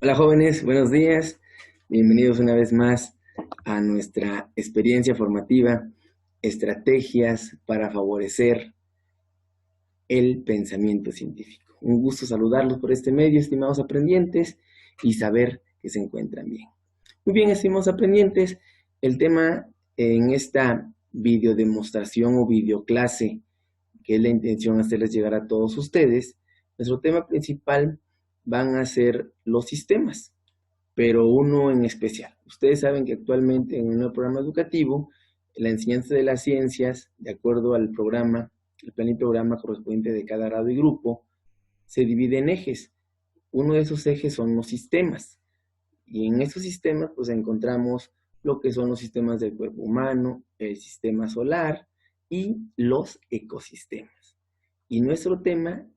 Hola jóvenes, buenos días. Bienvenidos una vez más a nuestra experiencia formativa, estrategias para favorecer el pensamiento científico. Un gusto saludarlos por este medio, estimados aprendientes, y saber que se encuentran bien. Muy bien, estimados aprendientes, el tema en esta videodemostración o videoclase, que es la intención hacerles llegar a todos ustedes, nuestro tema principal van a ser los sistemas, pero uno en especial. Ustedes saben que actualmente en un programa educativo, la enseñanza de las ciencias, de acuerdo al programa, el plan y programa correspondiente de cada grado y grupo, se divide en ejes. Uno de esos ejes son los sistemas. Y en estos sistemas pues encontramos lo que son los sistemas del cuerpo humano, el sistema solar y los ecosistemas. Y nuestro tema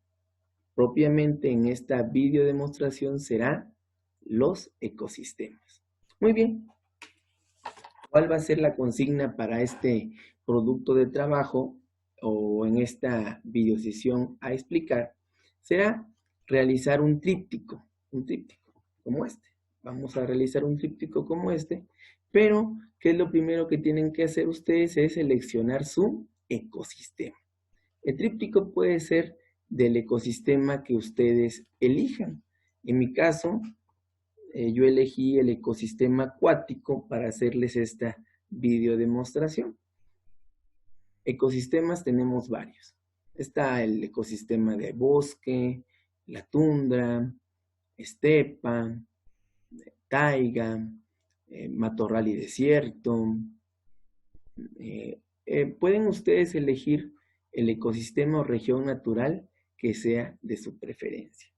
propiamente en esta videodemostración será los ecosistemas. Muy bien, ¿cuál va a ser la consigna para este producto de trabajo o en esta videosesión a explicar? Será realizar un tríptico como este. Vamos a realizar un tríptico como este, pero ¿qué es lo primero que tienen que hacer ustedes? Es seleccionar su ecosistema. El tríptico puede ser del ecosistema que ustedes elijan. En mi caso, yo elegí el ecosistema acuático para hacerles esta videodemostración. Ecosistemas tenemos varios. Está el ecosistema de bosque, la tundra, estepa, taiga, matorral y desierto. Pueden ustedes elegir el ecosistema o región natural que sea de su preferencia.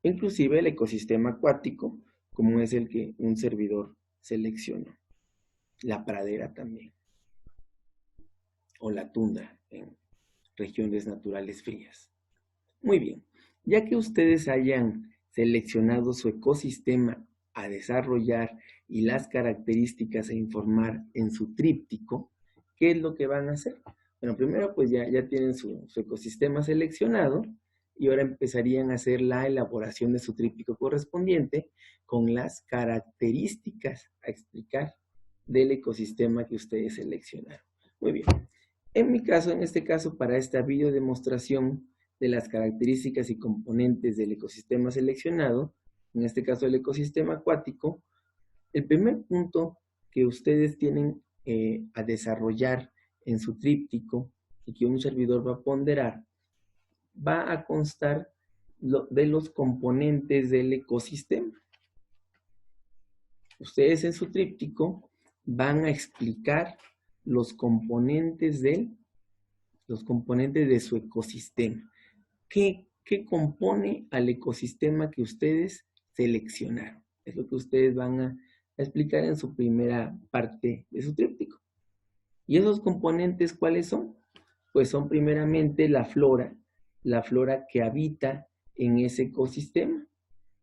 Inclusive el ecosistema acuático, como es el que un servidor seleccionó. La pradera también, o la tundra en regiones naturales frías. Muy bien, ya que ustedes hayan seleccionado su ecosistema a desarrollar y las características a informar en su tríptico, ¿qué es lo que van a hacer? Bueno, primero pues ya tienen su ecosistema seleccionado y ahora empezarían a hacer la elaboración de su tríptico correspondiente con las características a explicar del ecosistema que ustedes seleccionaron. Muy bien. En mi caso, en este caso, para esta videodemostración de las características y componentes del ecosistema seleccionado, en este caso el ecosistema acuático, el primer punto que ustedes tienen a desarrollar en su tríptico y que un servidor va a ponderar, va a constar de los componentes del ecosistema. Ustedes en su tríptico van a explicar los componentes de su ecosistema. ¿Qué compone al ecosistema que ustedes seleccionaron? Es lo que ustedes van a explicar en su primera parte de su tríptico. ¿Y esos componentes cuáles son? Pues son primeramente la flora que habita en ese ecosistema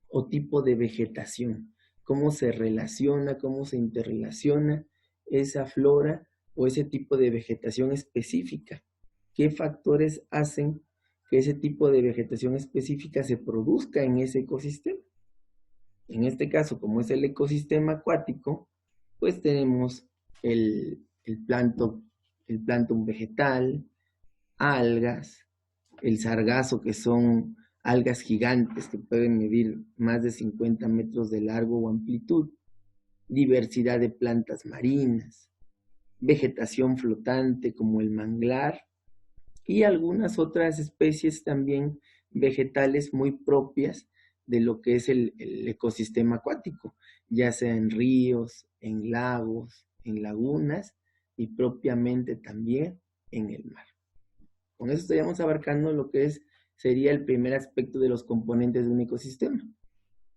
o tipo de vegetación, cómo se relaciona, cómo se interrelaciona esa flora o ese tipo de vegetación específica. ¿Qué factores hacen que ese tipo de vegetación específica se produzca en ese ecosistema? En este caso, como es el ecosistema acuático, pues tenemos el plancton vegetal, algas, el sargazo, que son algas gigantes que pueden medir más de 50 metros de largo o amplitud, diversidad de plantas marinas, vegetación flotante como el manglar y algunas otras especies también vegetales muy propias de lo que es el ecosistema acuático, ya sea en ríos, en lagos, en lagunas y propiamente también en el mar. Con eso estaríamos abarcando lo que sería el primer aspecto de los componentes de un ecosistema.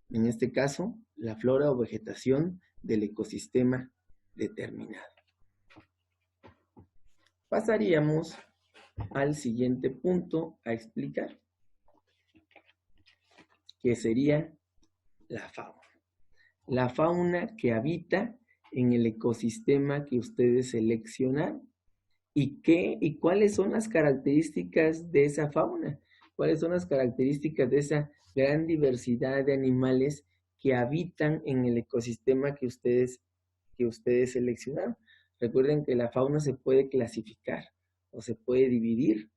En este caso, la flora o vegetación del ecosistema determinado. Pasaríamos al siguiente punto a explicar, que sería la fauna. La fauna que habita en el ecosistema que ustedes seleccionaron. ¿Y cuáles son las características de esa fauna? cuáles son las características de esa gran diversidad de animales que habitan en el ecosistema que ustedes seleccionaron. Recuerden que la fauna se puede clasificar o se puede dividir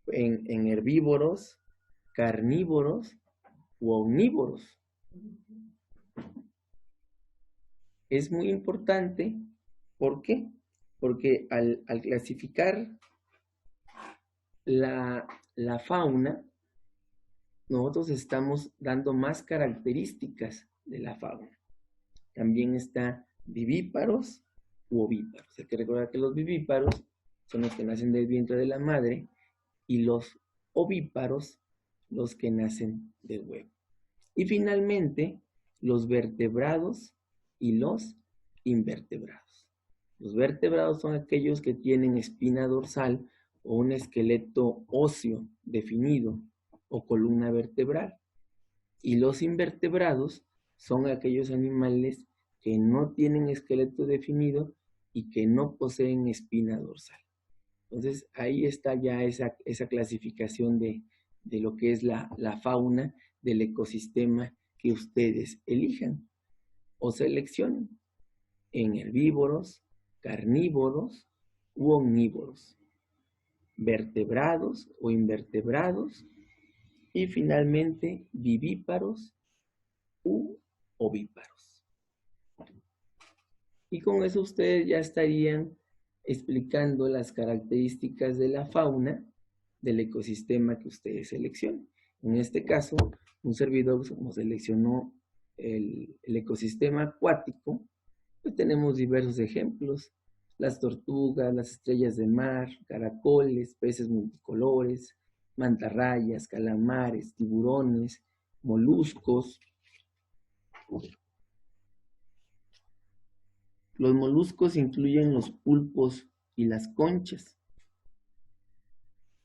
en herbívoros, carnívoros u omnívoros. Es muy importante, ¿por qué? Porque al clasificar la fauna, nosotros estamos dando más características de la fauna. También está vivíparos u ovíparos. Hay que recordar que los vivíparos son los que nacen del vientre de la madre y los ovíparos los que nacen del huevo. Y finalmente, los vertebrados y los invertebrados. Los vertebrados son aquellos que tienen espina dorsal o un esqueleto óseo definido o columna vertebral. Y los invertebrados son aquellos animales que no tienen esqueleto definido y que no poseen espina dorsal. Entonces ahí está ya esa clasificación de lo que es la fauna del ecosistema que ustedes elijan o seleccionen en herbívoros, carnívoros u omnívoros, vertebrados o invertebrados y finalmente vivíparos u ovíparos. Y con eso ustedes ya estarían explicando las características de la fauna del ecosistema que ustedes seleccionen. En este caso, un servidor como seleccionó el ecosistema acuático, pues tenemos diversos ejemplos: las tortugas, las estrellas de mar, caracoles, peces multicolores, mantarrayas, calamares, tiburones, moluscos. Los moluscos incluyen los pulpos y las conchas,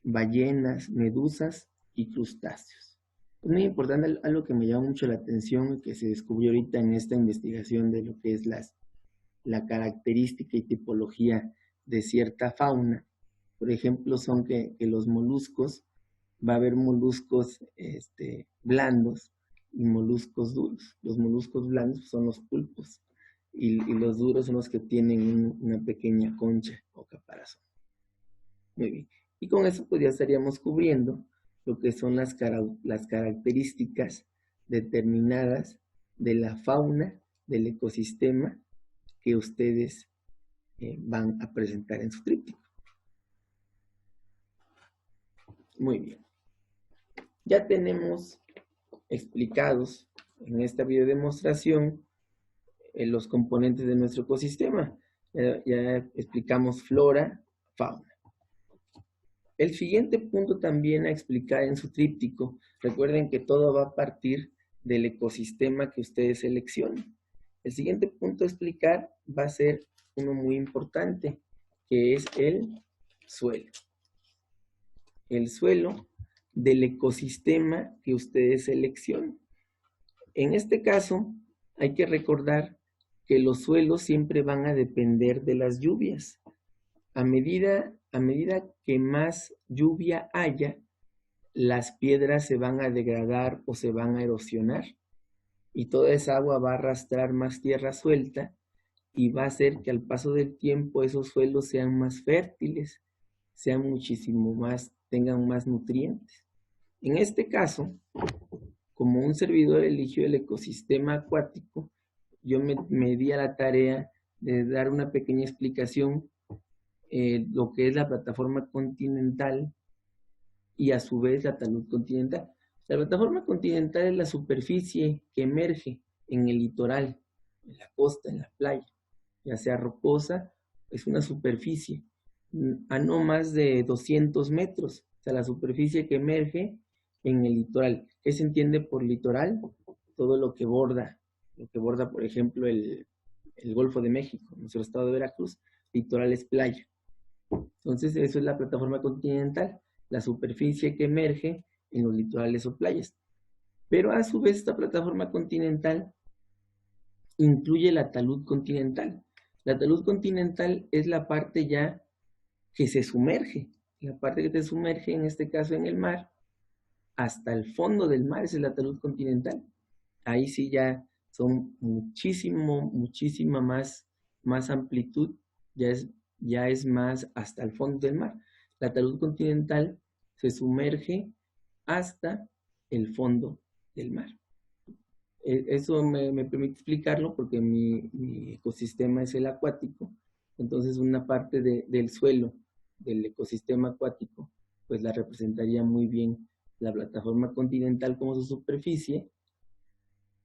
ballenas, medusas y crustáceos. Es muy importante, algo que me llama mucho la atención y que se descubrió ahorita en esta investigación de lo que es la característica y tipología de cierta fauna. Por ejemplo, son que los moluscos, va a haber moluscos blandos y moluscos duros. Los moluscos blandos son los pulpos y los duros son los que tienen una pequeña concha o caparazón. Muy bien. Y con eso pues ya estaríamos cubriendo lo que son las características determinadas de la fauna del ecosistema que ustedes van a presentar en su tríptico. Muy bien. Ya tenemos explicados en esta videodemostración los componentes de nuestro ecosistema. Ya explicamos flora, fauna. El siguiente punto también a explicar en su tríptico, recuerden que todo va a partir del ecosistema que ustedes seleccionen. El siguiente punto a explicar va a ser uno muy importante, que es el suelo. El suelo del ecosistema que ustedes seleccionen. En este caso, hay que recordar que los suelos siempre van a depender de las lluvias. A medida que más lluvia haya, las piedras se van a degradar o se van a erosionar. Y toda esa agua va a arrastrar más tierra suelta y va a hacer que al paso del tiempo esos suelos sean más fértiles, sean muchísimo más, tengan más nutrientes. En este caso, como un servidor eligió el ecosistema acuático, yo me di a la tarea de dar una pequeña explicación lo que es la plataforma continental y a su vez la talud continental. La plataforma continental es la superficie que emerge en el litoral, en la costa, en la playa, ya sea rocosa, es una superficie a no más de 200 metros, o sea, la superficie que emerge en el litoral. ¿Qué se entiende por litoral? Todo lo que borda, por ejemplo, el Golfo de México, nuestro estado de Veracruz. Litoral es playa. Entonces, eso es la plataforma continental, la superficie que emerge en los litorales o playas. Pero a su vez esta plataforma continental incluye la talud continental. La talud continental es la parte ya que se sumerge, la parte que te sumerge, en este caso en el mar, hasta el fondo del mar, esa es la talud continental. Ahí sí ya son muchísima más amplitud, ya es más hasta el fondo del mar. La talud continental se sumerge hasta el fondo del mar. Eso me permite explicarlo porque mi ecosistema es el acuático, entonces una parte del suelo del ecosistema acuático pues la representaría muy bien la plataforma continental como su superficie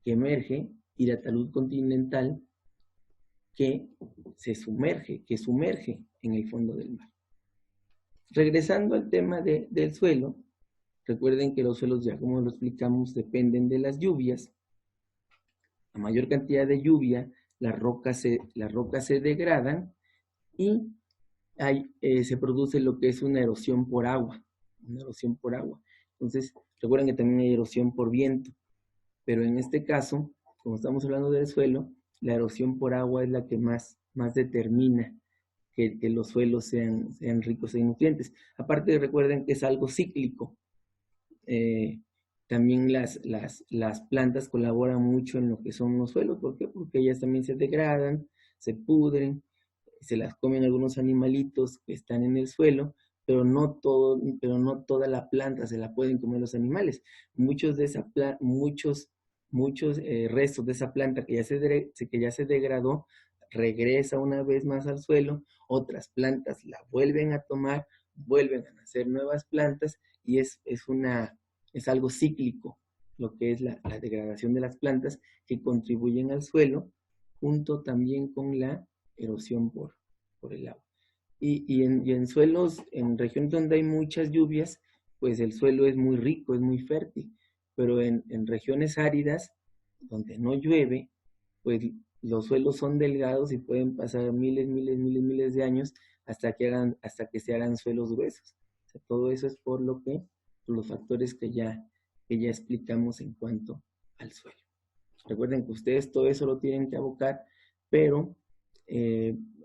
que emerge y la talud continental que sumerge en el fondo del mar. Regresando al tema del suelo, recuerden que los suelos, ya como lo explicamos, dependen de las lluvias. A mayor cantidad de lluvia, las rocas se degradan y se produce lo que es una erosión por agua. Entonces, recuerden que también hay erosión por viento, pero en este caso, como estamos hablando del suelo, la erosión por agua es la que más determina que los suelos sean ricos en nutrientes. Aparte, recuerden que es algo cíclico. También las plantas colaboran mucho en lo que son los suelos. ¿Por qué? Porque ellas también se degradan, se pudren, se las comen algunos animalitos que están en el suelo, pero no toda la planta se la pueden comer los animales. Muchos restos de esa planta que ya se degradó, regresa una vez más al suelo, otras plantas la vuelven a tomar, vuelven a nacer nuevas plantas y es algo cíclico, lo que es la degradación de las plantas que contribuyen al suelo, junto también con la erosión por el agua. Y en suelos, en regiones donde hay muchas lluvias, pues el suelo es muy rico, es muy fértil, pero en regiones áridas, donde no llueve, pues los suelos son delgados y pueden pasar miles de años hasta que se hagan suelos gruesos. O sea, todo eso es por los factores que ya explicamos en cuanto al suelo. Recuerden que ustedes todo eso lo tienen que abocar, pero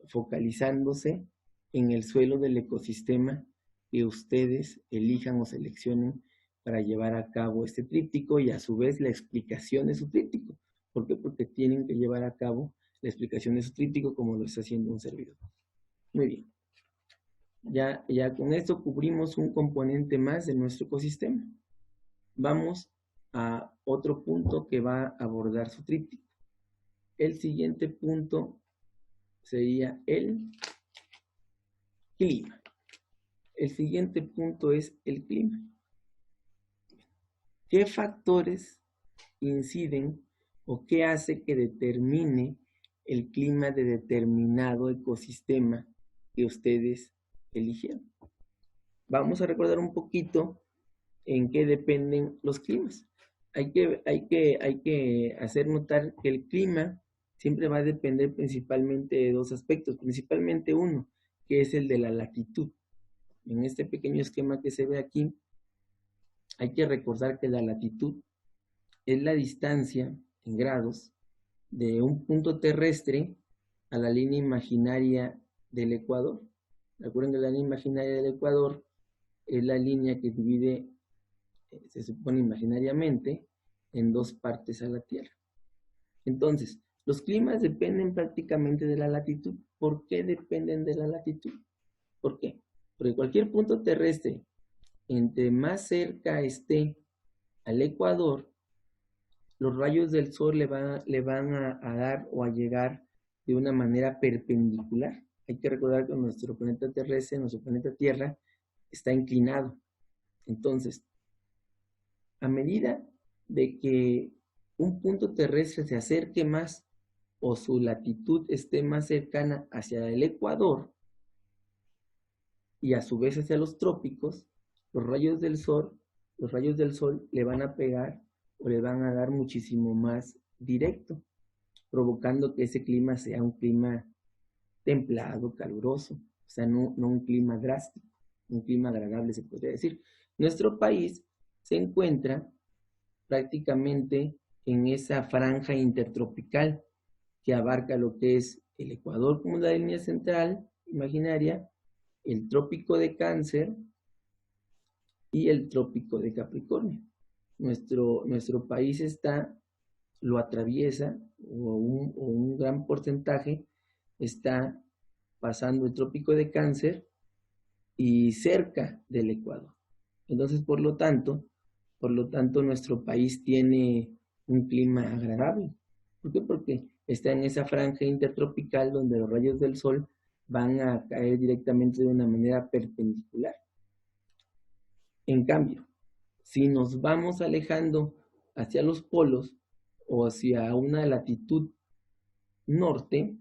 focalizándose en el suelo del ecosistema que ustedes elijan o seleccionen para llevar a cabo este tríptico y a su vez la explicación de su tríptico. ¿Por qué? Porque tienen que llevar a cabo la explicación de su tríptico como lo está haciendo un servidor. Muy bien. Ya con esto cubrimos un componente más de nuestro ecosistema. Vamos a otro punto que va a abordar su tríptico. El siguiente punto sería el clima. El siguiente punto es el clima. ¿Qué factores inciden o qué hace que determine el clima de determinado ecosistema que ustedes eligieron? Vamos a recordar un poquito en qué dependen los climas. Hay que hacer notar que el clima siempre va a depender principalmente de dos aspectos, principalmente uno, que es el de la latitud. En este pequeño esquema que se ve aquí, hay que recordar que la latitud es la distancia en grados de un punto terrestre a la línea imaginaria del ecuador. Recuerden que la línea imaginaria del ecuador es la línea que divide, se supone imaginariamente, en dos partes a la Tierra. Entonces, los climas dependen prácticamente de la latitud. ¿Por qué dependen de la latitud? ¿Por qué? Porque cualquier punto terrestre, entre más cerca esté al ecuador, los rayos del sol le van a dar o a llegar de una manera perpendicular. Hay que recordar que nuestro planeta terrestre, nuestro planeta Tierra, está inclinado. Entonces, a medida de que un punto terrestre se acerque más o su latitud esté más cercana hacia el ecuador y a su vez hacia los trópicos, los rayos del sol le van a pegar o le van a dar muchísimo más directo, provocando que ese clima sea un clima templado, caluroso, o sea, no un clima drástico, un clima agradable se podría decir. Nuestro país se encuentra prácticamente en esa franja intertropical que abarca lo que es el Ecuador como la línea central imaginaria el trópico de Cáncer y el trópico de Capricornio. Nuestro país lo atraviesa, o un gran porcentaje está pasando el trópico de Cáncer y cerca del Ecuador. Entonces, por lo tanto, nuestro país tiene un clima agradable. ¿Por qué? Porque está en esa franja intertropical donde los rayos del sol van a caer directamente de una manera perpendicular. En cambio, si nos vamos alejando hacia los polos o hacia una latitud norte,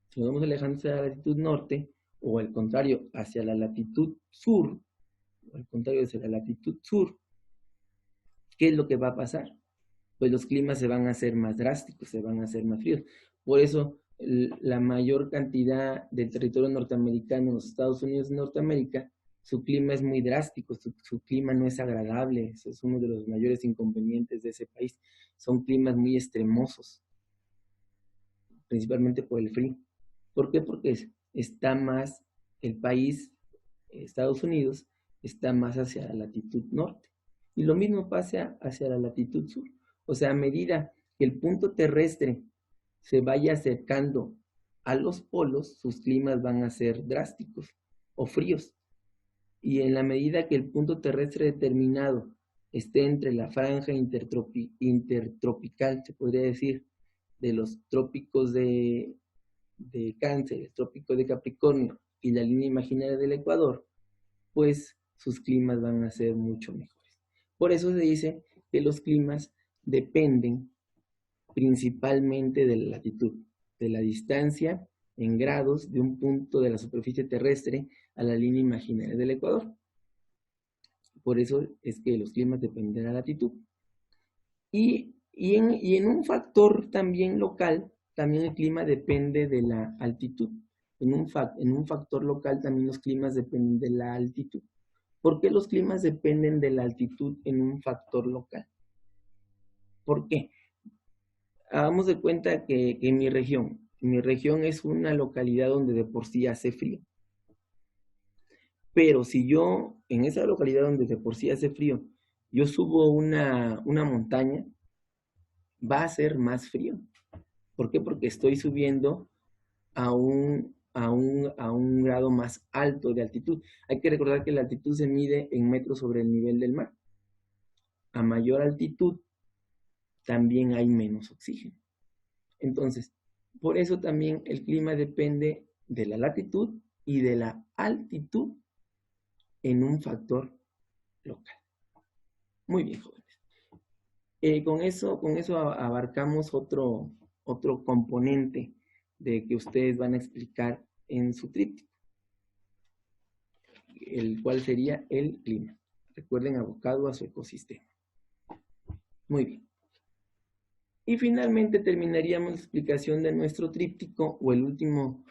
si nos vamos alejando hacia la latitud norte, o al contrario, hacia la latitud sur, o al contrario, hacia la latitud sur, ¿qué es lo que va a pasar? Pues los climas se van a hacer más drásticos, se van a hacer más fríos. Por eso, la mayor cantidad del territorio norteamericano, en los Estados Unidos de Norteamérica, su clima es muy drástico, su clima no es agradable, eso es uno de los mayores inconvenientes de ese país. Son climas muy extremosos, principalmente por el frío. ¿Por qué? Porque está más, el país, Estados Unidos, está más hacia la latitud norte. Y lo mismo pasa hacia la latitud sur. O sea, a medida que el punto terrestre se vaya acercando a los polos, sus climas van a ser drásticos o fríos. Y en la medida que el punto terrestre determinado esté entre la franja intertropical, se podría decir, de los trópicos de Cáncer, el trópico de Capricornio y la línea imaginaria del Ecuador, pues sus climas van a ser mucho mejores. Por eso se dice que los climas dependen principalmente de la latitud, de la distancia en grados de un punto de la superficie terrestre a la línea imaginaria del Ecuador. Por eso es que los climas dependen de la latitud. Y en un factor también local, también el clima depende de la altitud. En un factor local también los climas dependen de la altitud. ¿Por qué los climas dependen de la altitud en un factor local? ¿Por qué? Hagamos de cuenta que en mi región es una localidad donde de por sí hace frío. Pero si yo, en esa localidad donde de por sí hace frío, yo subo una montaña, va a ser más frío. ¿Por qué? Porque estoy subiendo a un grado más alto de altitud. Hay que recordar que la altitud se mide en metros sobre el nivel del mar. A mayor altitud, también hay menos oxígeno. Entonces, por eso también el clima depende de la latitud y de la altitud en un factor local. Muy bien, jóvenes. Con eso abarcamos otro componente de que ustedes van a explicar en su tríptico, el cual sería el clima. Recuerden, abocado a su ecosistema. Muy bien. Y finalmente terminaríamos la explicación de nuestro tríptico o el último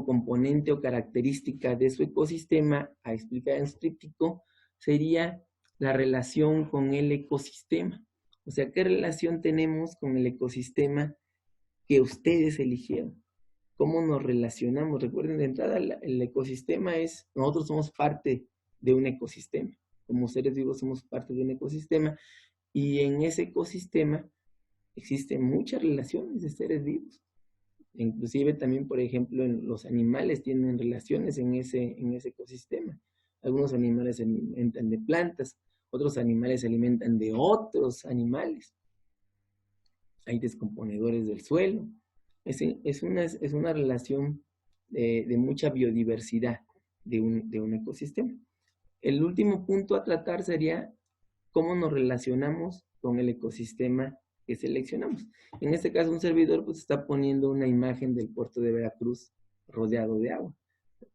componente o característica de su ecosistema a explicar en su tríptico sería la relación con el ecosistema. O sea, ¿qué relación tenemos con el ecosistema que ustedes eligieron? ¿Cómo nos relacionamos? Recuerden, de entrada, el ecosistema nosotros somos parte de un ecosistema. Como seres vivos somos parte de un ecosistema. Y en ese ecosistema existen muchas relaciones de seres vivos. Inclusive también, por ejemplo, los animales tienen relaciones en ese ecosistema. Algunos animales se alimentan de plantas, otros animales se alimentan de otros animales. Hay descomponedores del suelo. Es una relación de mucha biodiversidad de un ecosistema. El último punto a tratar sería cómo nos relacionamos con el ecosistema que seleccionamos. En este caso, un servidor pues está poniendo una imagen del puerto de Veracruz rodeado de agua.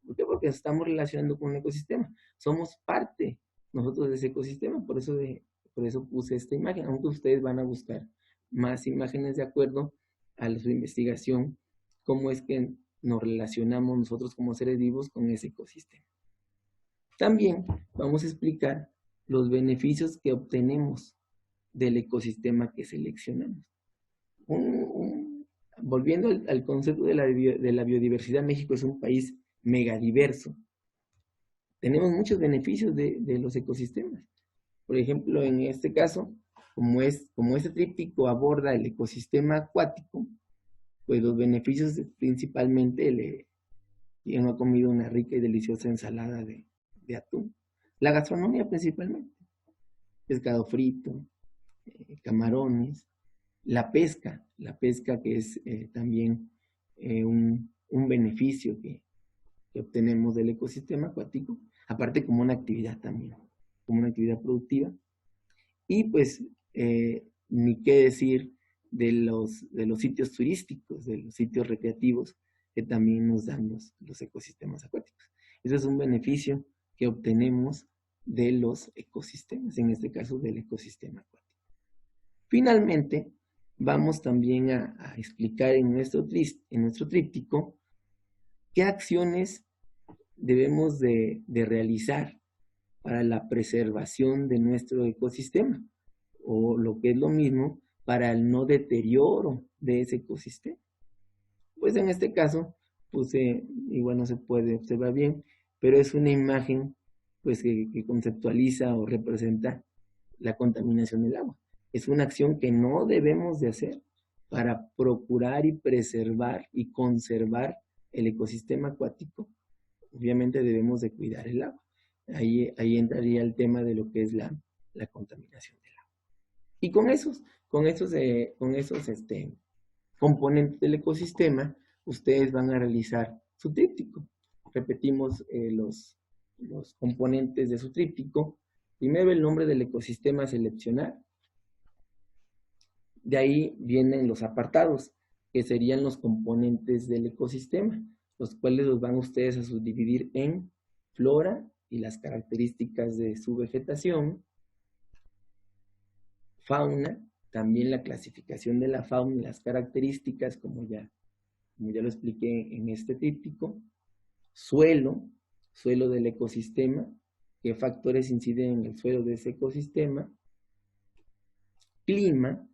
¿Por qué? Porque estamos relacionando con un ecosistema. Somos parte nosotros de ese ecosistema, por eso puse esta imagen, aunque ustedes van a buscar más imágenes de acuerdo a su investigación, cómo es que nos relacionamos nosotros como seres vivos con ese ecosistema. También vamos a explicar los beneficios que obtenemos del ecosistema que seleccionamos. Volviendo al concepto de la biodiversidad, México es un país megadiverso. tenemos muchos beneficios de los ecosistemas. Por ejemplo, en este caso, como este tríptico aborda el ecosistema acuático, pues los beneficios principalmente, quien no ha comido una rica y deliciosa ensalada de atún. La gastronomía principalmente, pescado frito, camarones, la pesca que es también un beneficio que obtenemos del ecosistema acuático, aparte como una actividad también, como una actividad productiva. Y pues, ni qué decir de los sitios turísticos, de los sitios recreativos que también nos dan los ecosistemas acuáticos. Eso es un beneficio que obtenemos de los ecosistemas, en este caso del ecosistema acuático. Finalmente, vamos también a explicar en nuestro tríptico qué acciones debemos de realizar para la preservación de nuestro ecosistema, o lo que es lo mismo, para el no deterioro de ese ecosistema. Pues en este caso, pues igual no se puede observar bien, pero es una imagen pues que conceptualiza o representa la contaminación del agua. Es una acción que no debemos de hacer para procurar y preservar y conservar el ecosistema acuático. Obviamente debemos de cuidar el agua. Ahí entraría el tema de lo que es la contaminación del agua. Y con esos componentes del ecosistema, ustedes van a realizar su tríptico. Repetimos los componentes de su tríptico. Primero el nombre del ecosistema a seleccionar. De ahí vienen los apartados, que serían los componentes del ecosistema, los cuales los van ustedes a subdividir en flora y las características de su vegetación, fauna, también la clasificación de la fauna y las características, como ya lo expliqué en este tríptico, suelo del ecosistema, qué factores inciden en el suelo de ese ecosistema, clima,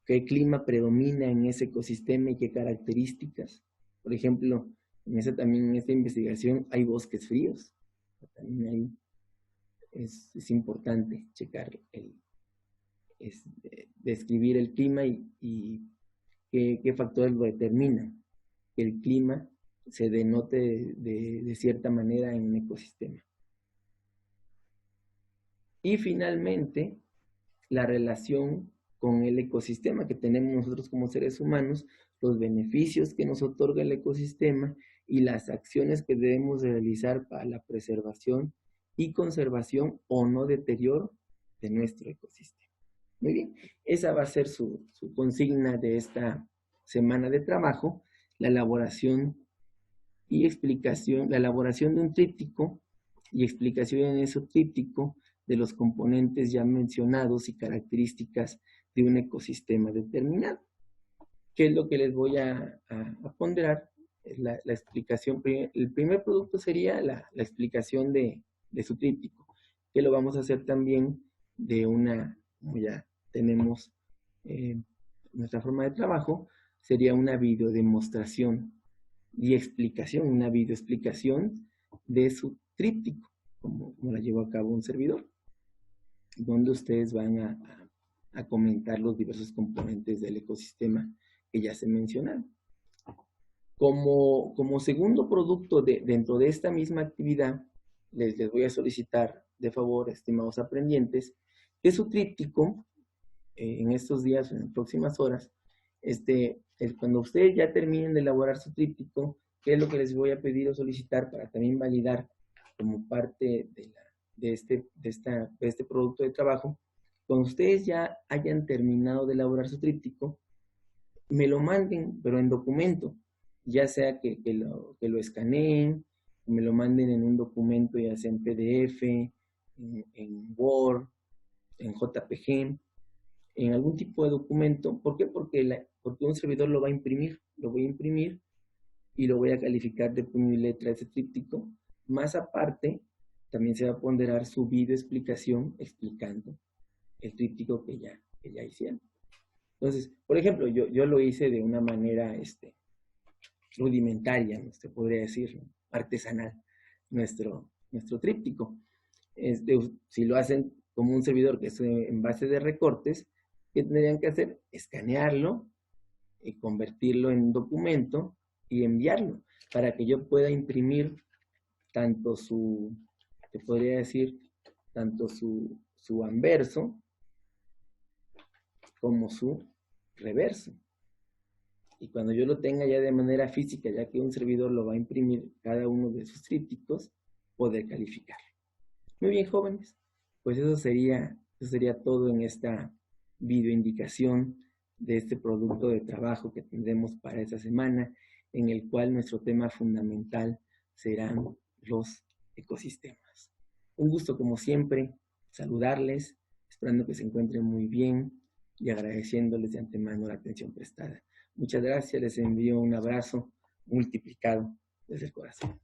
qué clima predomina en ese ecosistema y qué características. Por ejemplo, en esta investigación hay bosques fríos. También ahí es importante checar, describir el clima y qué factores lo determinan. Que el clima se denote de cierta manera en un ecosistema. Y finalmente, la relación con el ecosistema que tenemos nosotros como seres humanos, los beneficios que nos otorga el ecosistema y las acciones que debemos realizar para la preservación y conservación o no deterioro de nuestro ecosistema. Muy bien, esa va a ser su consigna de esta semana de trabajo, la elaboración de un tríptico y explicación en ese tríptico de los componentes ya mencionados y características de un ecosistema determinado. ¿Qué es lo que les voy a ponderar? La explicación. El primer producto sería la explicación de su tríptico, que lo vamos a hacer también como ya tenemos nuestra forma de trabajo, sería una videodemostración y explicación, una videoexplicación de su tríptico, como la llevó a cabo un servidor, donde ustedes van a comentar los diversos componentes del ecosistema que ya se mencionaron. Como segundo producto dentro de esta misma actividad, les voy a solicitar de favor, estimados aprendientes, que su tríptico, en estos días o en próximas horas, cuando ustedes ya terminen de elaborar su tríptico, ¿qué es lo que les voy a pedir o solicitar para también validar como parte de este producto de trabajo? Cuando ustedes ya hayan terminado de elaborar su tríptico, me lo manden, pero en documento, ya sea que lo escaneen, me lo manden en un documento, ya sea en PDF, en Word, en JPG, en algún tipo de documento. ¿Por qué? Porque un servidor lo va a imprimir, y lo voy a calificar de puño y letra ese tríptico. Más aparte, también se va a ponderar su video explicación explicando el tríptico que ya hicieron. Entonces, por ejemplo, yo lo hice de una manera rudimentaria, ¿no? Se podría decir, ¿no? Artesanal. nuestro tríptico. Si lo hacen como un servidor que es en base de recortes, ¿qué tendrían que hacer? Escanearlo y convertirlo en documento y enviarlo para que yo pueda imprimir tanto te podría decir, tanto su anverso como su reverso. Y cuando yo lo tenga ya de manera física, ya que un servidor lo va a imprimir cada uno de sus trípticos, poder calificar. Muy bien, jóvenes. Pues eso sería todo en esta videoindicación de este producto de trabajo que tendremos para esta semana, en el cual nuestro tema fundamental serán los ecosistemas. Un gusto, como siempre, saludarles, esperando que se encuentren muy bien y agradeciéndoles de antemano la atención prestada. Muchas gracias, les envío un abrazo multiplicado desde el corazón.